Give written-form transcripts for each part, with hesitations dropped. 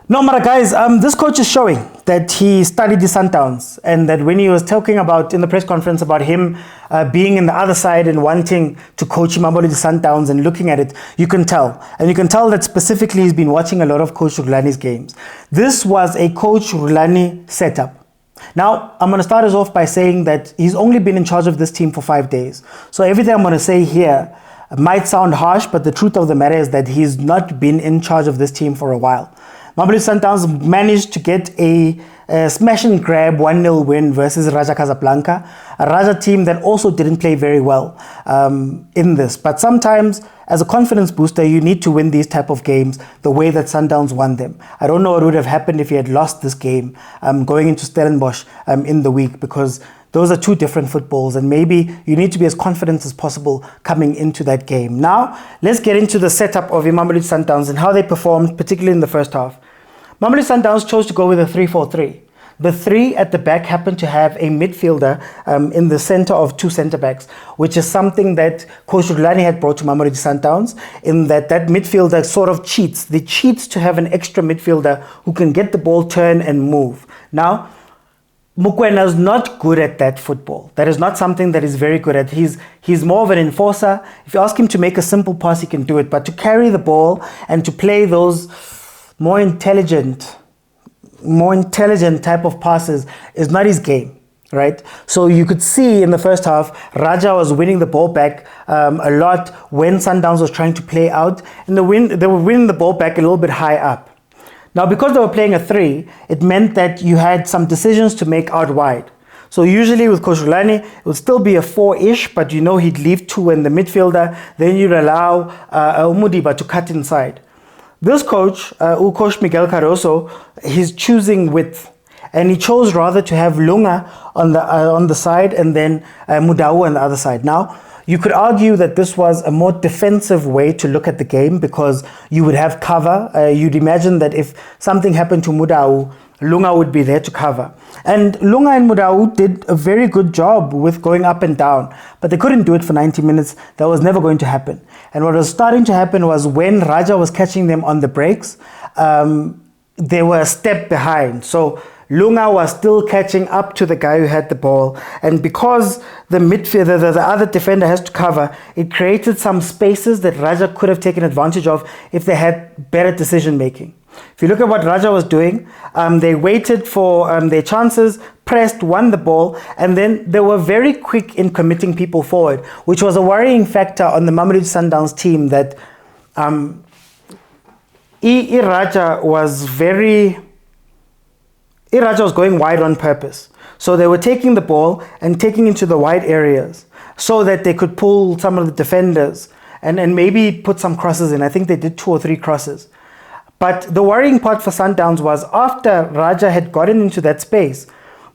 No, Mara guys, this coach is showing that he studied the Sundowns, and that when he was talking about in the press conference about him being in the other side and wanting to coach Mamelodi Sundowns and looking at it, you can tell. And you can tell that specifically he's been watching a lot of Coach Rulani's games. This was a Coach Rulani setup. Now, I'm going to start us off by saying that he's only been in charge of this team for 5 days. So everything I'm going to say here might sound harsh, but the truth of the matter is that he's not been in charge of this team for a while. Mamelodi Sundowns managed to get a smash and grab 1-0 win versus Raja Casablanca, a Raja team that also didn't play very well in this. But sometimes, as a confidence booster, you need to win these type of games the way that Sundowns won them. I don't know what would have happened if he had lost this game going into Stellenbosch in the week, because those are two different footballs, and maybe you need to be as confident as possible coming into that game. Now, let's get into the setup of Mamelodi Sundowns and how they performed, particularly in the first half. Mamelodi Sundowns chose to go with a 3-4-3. The three at the back happened to have a midfielder in the center of two center backs, which is something that Coach Rulani had brought to Mamelodi Sundowns, in that midfielder sort of cheats. They cheats to have an extra midfielder who can get the ball, turn and move. Now, Mokoena is not good at that football. That is not something that he's very good at. He's more of an enforcer. If you ask him to make a simple pass, he can do it. But to carry the ball and to play those more intelligent type of passes is not his game, right? So you could see in the first half, Raja was winning the ball back a lot when Sundowns was trying to play out, and they were winning the ball back a little bit high up. Now, because they were playing a 3, it meant that you had some decisions to make out wide. So usually with Coach Rulani, it would still be a 4-ish, but you know he'd leave 2 in the midfielder, then you'd allow Umudiba to cut inside. This coach, Coach Miguel Cardoso, he's choosing width, and he chose rather to have Lunga on the side and then Mudau on the other side. Now, you could argue that this was a more defensive way to look at the game, because you would have cover. You'd imagine that if something happened to Mudau, Lunga would be there to cover. And Lunga and Mudau did a very good job with going up and down, but they couldn't do it for 90 minutes. That was never going to happen. And what was starting to happen was when Raja was catching them on the breaks, they were a step behind. So Lunga was still catching up to the guy who had the ball, and because the midfielder, the other defender, has to cover, it created some spaces that Raja could have taken advantage of if they had better decision making. If you look at what Raja was doing, they waited for their chances, pressed, won the ball, and then they were very quick in committing people forward, which was a worrying factor on the Mamelodi Sundowns team, that Raja was going wide on purpose. So they were taking the ball and taking into the wide areas so that they could pull some of the defenders and maybe put some crosses in. I think they did 2 or 3 crosses. But the worrying part for Sundowns was after Raja had gotten into that space,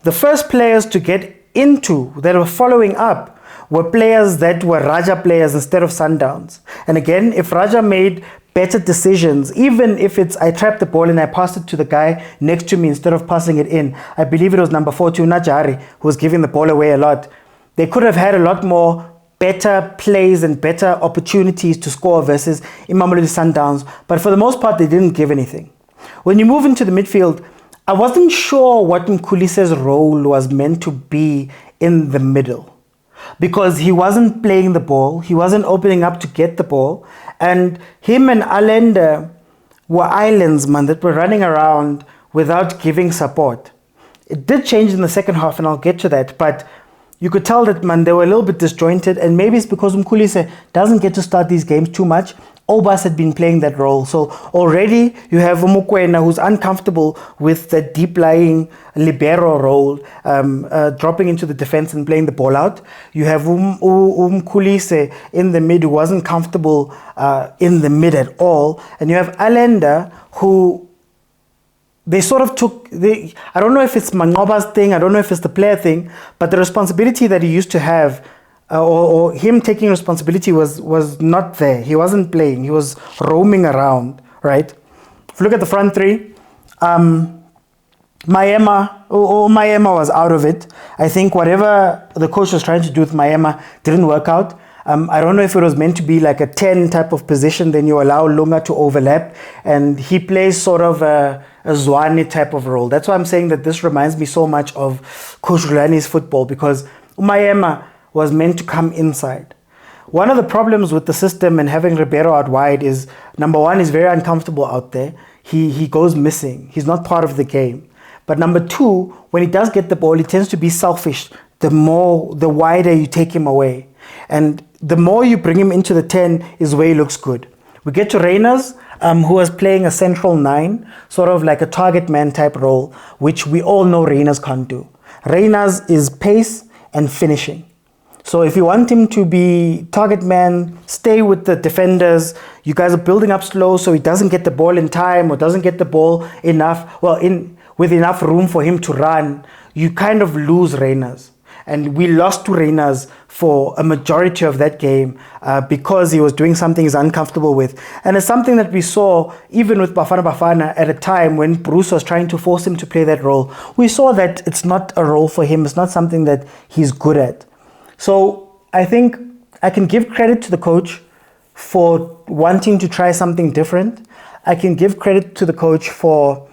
the first players to get into, that were following up, were players that were Raja players instead of Sundowns. And again, if Raja made better decisions, even if it's I trapped the ball and I passed it to the guy next to me instead of passing it in, I believe it was number 42, Najari, who was giving the ball away a lot, they could have had a lot more better plays and better opportunities to score versus Mamelodi Sundowns. But for the most part, they didn't give anything. When you move into the midfield, I wasn't sure what Mkhulise's role was meant to be in the middle, because he wasn't playing the ball, he wasn't opening up to get the ball, and him and Allende were islands, man, that were running around without giving support. It did change in the second half, and I'll get to that, but you could tell that, man, they were a little bit disjointed, and maybe it's because Mkhulise doesn't get to start these games too much. Obas had been playing that role. So already you have Mokoena, who's uncomfortable with the deep-lying libero role, dropping into the defense and playing the ball out. You have Mkhulise in the mid, who wasn't comfortable in the mid at all. And you have Allende, who they sort of took, I don't know if it's Manqoba's thing, I don't know if it's the player thing, but the responsibility that he used to have, or him taking responsibility was not there. He wasn't playing, he was roaming around, right? If you look at the front 3, Maema was out of it. I think whatever the coach was trying to do with Maema didn't work out. I don't know if it was meant to be like a 10 type of position, then you allow Lunga to overlap, and he plays sort of a Zwane type of role. That's why I'm saying that this reminds me so much of Coach Rulani's football, because Umayema was meant to come inside. One of the problems with the system and having Ribeiro out wide is, number one, he's very uncomfortable out there. He goes missing. He's not part of the game. But number two, when he does get the ball, he tends to be selfish. The wider you take him away. And the more you bring him into the 10 is where he looks good. We get to Reyners, who was playing a central 9, sort of like a target man type role, which we all know Reyners can't do. Reyners is pace and finishing. So if you want him to be target man, stay with the defenders. You guys are building up slow so he doesn't get the ball in time or doesn't get the ball with enough room for him to run. You kind of lose Reyners. And we lost to Reyners for a majority of that game because he was doing something he's uncomfortable with. And it's something that we saw even with Bafana at a time when Bruce was trying to force him to play that role. We saw that it's not a role for him. It's not something that he's good at. So I think I can give credit to the coach for wanting to try something different. I can give credit to the coach for,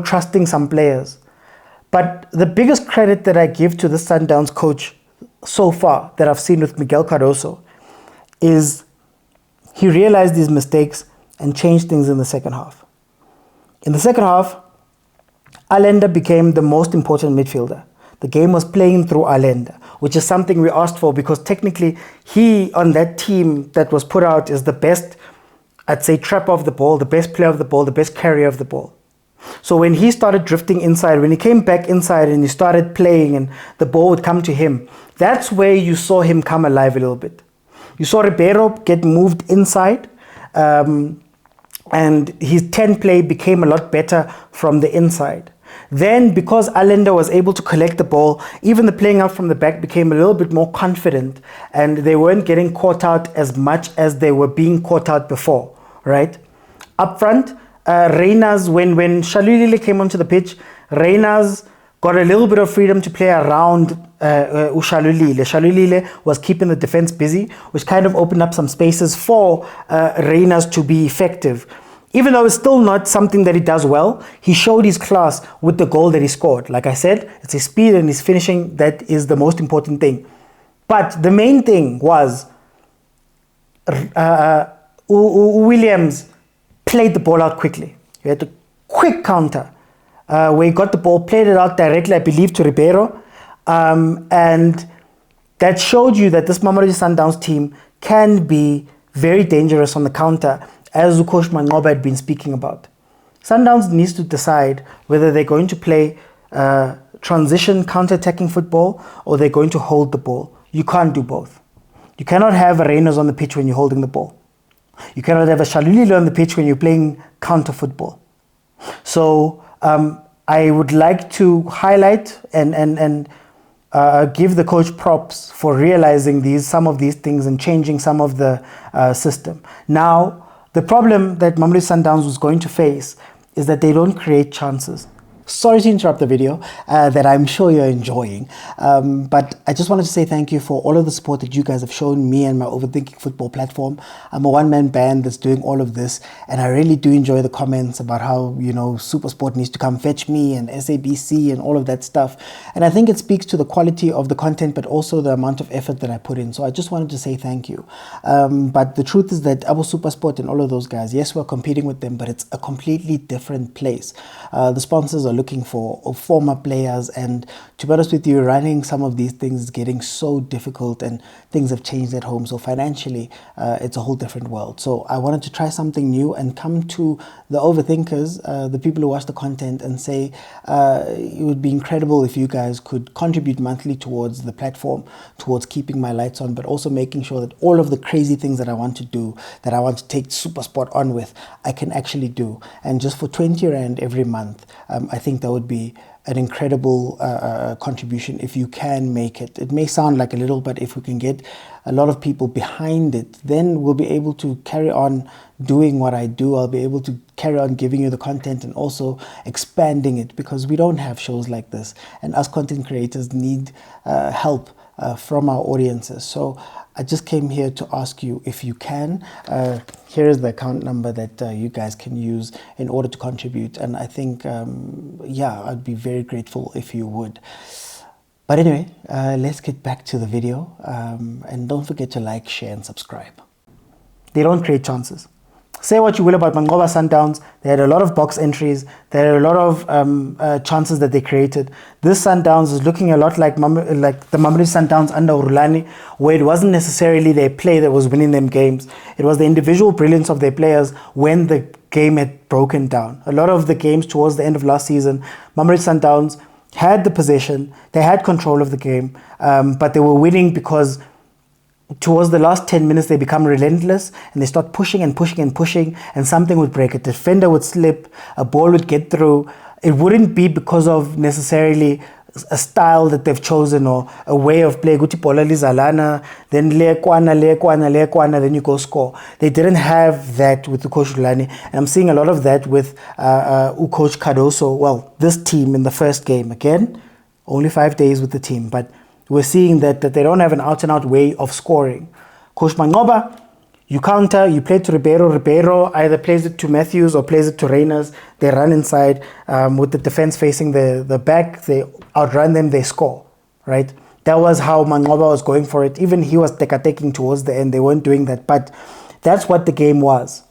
trusting some players. But the biggest credit that I give to the Sundowns coach so far that I've seen with Miguel Cardoso is he realized his mistakes and changed things in the second half. In the second half, Allende became the most important midfielder. The game was playing through Allende, which is something we asked for because technically he on that team that was put out is the best, I'd say, trapper of the ball, the best player of the ball, the best carrier of the ball. So when he started drifting inside, when he came back inside and he started playing and the ball would come to him, that's where you saw him come alive a little bit. You saw Ribeiro get moved inside and his 10 play became a lot better from the inside. Then because Allende was able to collect the ball, even the playing out from the back became a little bit more confident and they weren't getting caught out as much as they were being caught out before, right? Up front, Reyners, when Shalulile came onto the pitch, Reyners got a little bit of freedom to play around Shalulile. Shalulile was keeping the defense busy, which kind of opened up some spaces for Reyners to be effective. Even though it's still not something that he does well, he showed his class with the goal that he scored. Like I said, it's his speed and his finishing that is the most important thing. But the main thing was Williams played the ball out quickly. He had a quick counter where he got the ball, played it out directly, I believe, to Ribeiro. And that showed you that this Mamelodi Sundowns team can be very dangerous on the counter, as Coach Manqoba had been speaking about. Sundowns needs to decide whether they're going to play transition counter-attacking football or they're going to hold the ball. You can't do both. You cannot have a Reyners on the pitch when you're holding the ball. You cannot have a Shalulile on the pitch when you're playing counter football. So I would like to highlight and give the coach props for realizing some of these things and changing some of the system. Now, the problem that Mamelodi Sundowns was going to face is that they don't create chances. Sorry to interrupt the video that I'm sure you're enjoying, but I just wanted to say thank you for all of the support that you guys have shown me and my Overthinking Football platform. I'm a one-man band that's doing all of this, and I really do enjoy the comments about how, Supersport needs to come fetch me and SABC and all of that stuff. And I think it speaks to the quality of the content, but also the amount of effort that I put in. So I just wanted to say thank you. But the truth is that Abo Supersport and all of those guys, yes, we're competing with them, but it's a completely different place. The sponsors are looking for former players, and to be honest with you, running some of these things is getting so difficult and things have changed at home. So financially, it's a whole different world. So I wanted to try something new and come to the overthinkers, the people who watch the content, and say it would be incredible if you guys could contribute monthly towards the platform, towards keeping my lights on, but also making sure that all of the crazy things that I want to do, that I want to take Supersport on with, I can actually do. And just for 20 Rand every month, I think that would be an incredible contribution if you can make it. It may sound like a little, but if we can get a lot of people behind it, then we'll be able to carry on doing what I do. I'll be able to carry on giving you the content and also expanding it, because we don't have shows like this, and us content creators need help from our audiences. So I just came here to ask you if you can. Here is the account number that you guys can use in order to contribute. And I think, yeah, I'd be very grateful if you would. But anyway, let's get back to the video. And don't forget to like, share, and subscribe. They don't create chances. Say what you will about Manqoba Sundowns, they had a lot of box entries, there are a lot of chances that they created. This Sundowns is looking a lot like the Mamelodi Sundowns under Rulani, where it wasn't necessarily their play that was winning them games. It was the individual brilliance of their players when the game had broken down. A lot of the games towards the end of last season, Mamelodi Sundowns had the possession, they had control of the game, but they were winning because towards the last 10 minutes, they become relentless and they start pushing and pushing and pushing, and something would break. A defender would slip, a ball would get through. It wouldn't be because of necessarily a style that they've chosen or a way of play. Guti bola lizalana, then lekwana, then you go score. They didn't have that with the coach Rulani, and I'm seeing a lot of that with coach Cardoso. Well, this team in the first game, again, only 5 days with the team, but we're seeing that they don't have an out-and-out way of scoring. Coach Manqoba, you counter, you play to Ribeiro. Ribeiro either plays it to Matthews or plays it to Reyners. They run inside with the defense facing the back. They outrun them, they score, right? That was how Manqoba was going for it. Even he was taking towards the end. They weren't doing that, but that's what the game was.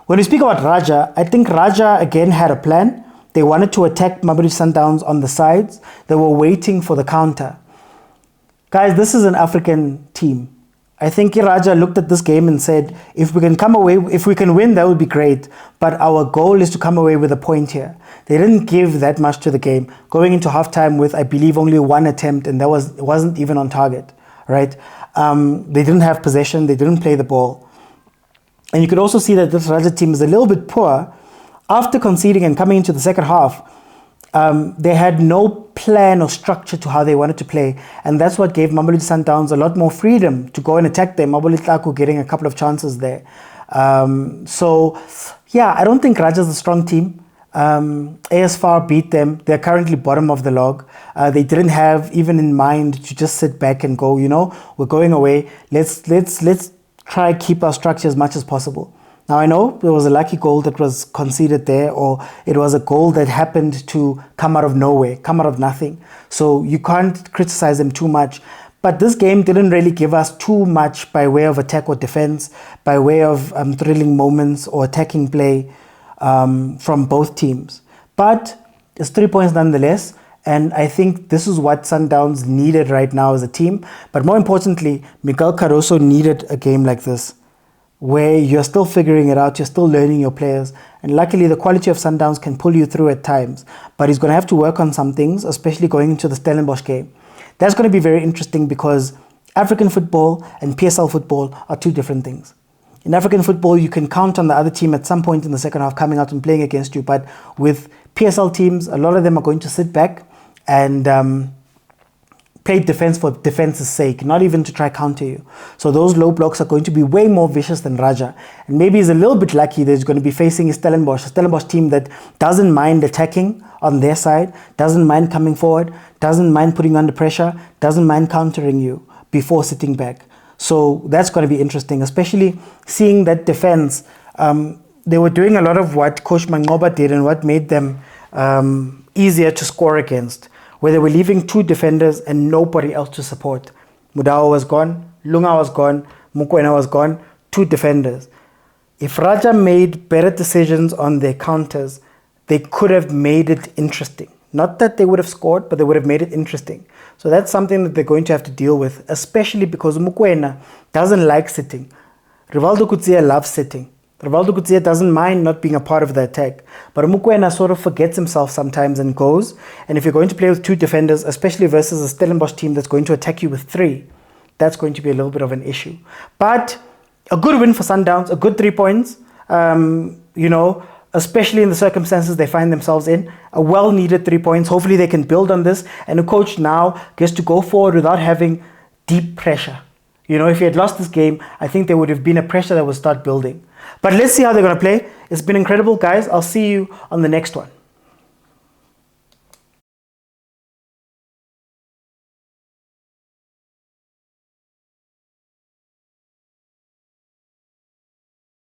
When we speak about Raja, I think Raja again had a plan. They wanted to attack Mamelodi Sundowns on the sides. They were waiting for the counter. Guys, this is an African team. I think Raja looked at this game and said, if we can win, that would be great. But our goal is to come away with a point here. They didn't give that much to the game, going into halftime with, I believe, only one attempt, and it wasn't even on target, right? They didn't have possession, they didn't play the ball. And you could also see that this Raja team is a little bit poor. After conceding and coming into the second half, they had no plan or structure to how they wanted to play, and that's what gave Mamelodi Sundowns a lot more freedom to go and attack them. Mamelodi getting a couple of chances there. So yeah, I don't think Raja's a strong team. AS FAR beat them. They're currently bottom of the log. They didn't have even in mind to just sit back and go, we're going away. Let's try keep our structure as much as possible. Now, I know there was a lucky goal that was conceded there, or it was a goal that happened to come out of nowhere, come out of nothing. So you can't criticize them too much. But this game didn't really give us too much by way of attack or defense, by way of thrilling moments or attacking play from both teams. But it's 3 points nonetheless. And I think this is what Sundowns needed right now as a team. But more importantly, Miguel Cardoso needed a game like this, where you're still figuring it out, you're still learning your players. And luckily, the quality of Sundowns can pull you through at times. But he's going to have to work on some things, especially going into the Stellenbosch game. That's going to be very interesting because African football and PSL football are two different things. In African football, you can count on the other team at some point in the second half coming out and playing against you. But with PSL teams, a lot of them are going to sit back and play defense for defense's sake, not even to try counter you. So those low blocks are going to be way more vicious than Raja. And maybe he's a little bit lucky that he's going to be facing a Stellenbosch team that doesn't mind attacking on their side, doesn't mind coming forward, doesn't mind putting you under pressure, doesn't mind countering you before sitting back. So that's going to be interesting, especially seeing that defense. They were doing a lot of what Coach Manqoba did and what made them easier to score against, where they were leaving two defenders and nobody else to support. Mudawa was gone, Lunga was gone, Mokoena was gone, two defenders. If Raja made better decisions on their counters, they could have made it interesting. Not that they would have scored, but they would have made it interesting. So that's something that they're going to have to deal with, especially because Mokoena doesn't like sitting. Rivaldo Kutsia loves sitting. Rivaldo Kutsia doesn't mind not being a part of the attack. But Mokoena sort of forgets himself sometimes and goes. And if you're going to play with two defenders, especially versus a Stellenbosch team that's going to attack you with three, that's going to be a little bit of an issue. But a good win for Sundowns, a good 3 points, especially in the circumstances they find themselves in. A well-needed 3 points. Hopefully they can build on this. And the coach now gets to go forward without having deep pressure. If he had lost this game, I think there would have been a pressure that would start building. But let's see how they're going to play. It's been incredible, guys. I'll see you on the next one.